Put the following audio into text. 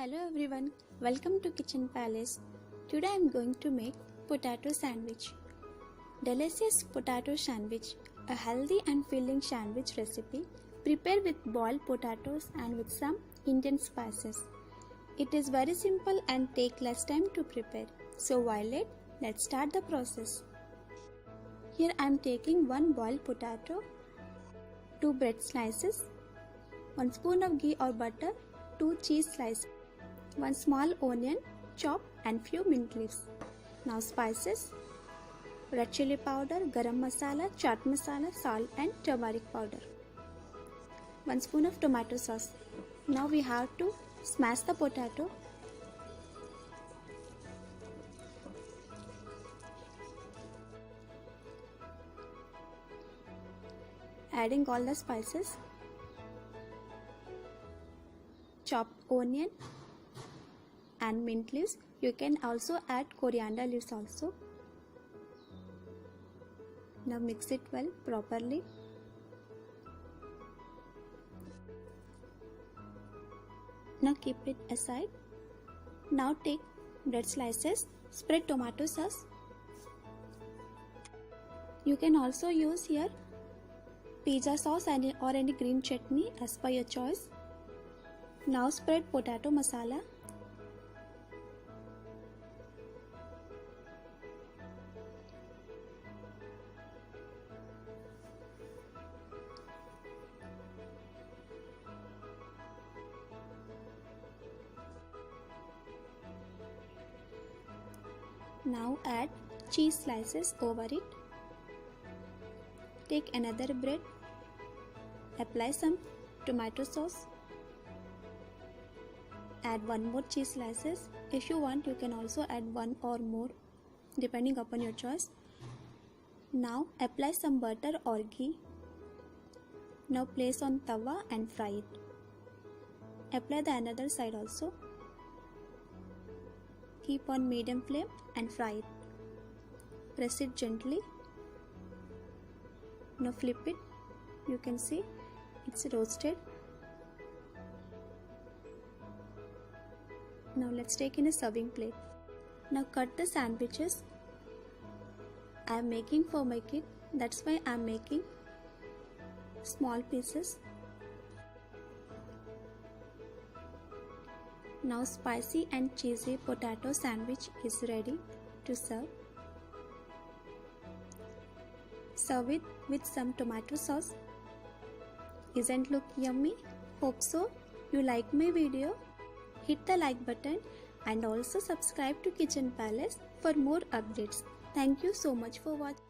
Hello everyone, welcome to Kitchen Palace. Today I am going to make potato sandwich. Delicious potato sandwich, a healthy and filling sandwich recipe prepared with boiled potatoes and with some Indian spices. It is very simple and take less time to prepare. So while late, let's start the process. Here I am taking 1 boiled potato, 2 bread slices, 1 spoon of ghee or butter, 2 cheese slices, 1 small onion chopped and few mint leaves. Now spices: red chili powder, garam masala, chaat masala, salt and turmeric powder. 1 spoon of tomato sauce. Now we have to smash the potato. Adding all the spices, chopped onion and mint leaves. You can also add coriander leaves also. Now mix it well properly. Now keep it aside. Now take bread slices, spread tomato sauce. You can also use here pizza sauce or any green chutney as per your choice. Now spread potato masala. Now add cheese slices over it. Take another bread. Apply some tomato sauce. Add 1 more cheese slices. If you want, you can also add 1 or more depending upon your choice. Now apply some butter or ghee. Now place on tawa and fry it. Apply the another side also. Keep on medium flame and fry it. Press it gently. Now flip it. You can see it's roasted. Now let's take in a serving plate. Now cut the sandwiches. I am making for my kid, that's why I am making small pieces. Now spicy and cheesy potato sandwich is ready to serve. Serve it with some tomato sauce. Isn't look yummy? Hope so. You like my video? Hit the like button and also subscribe to Kitchen Palace for more updates. Thank you so much for watching.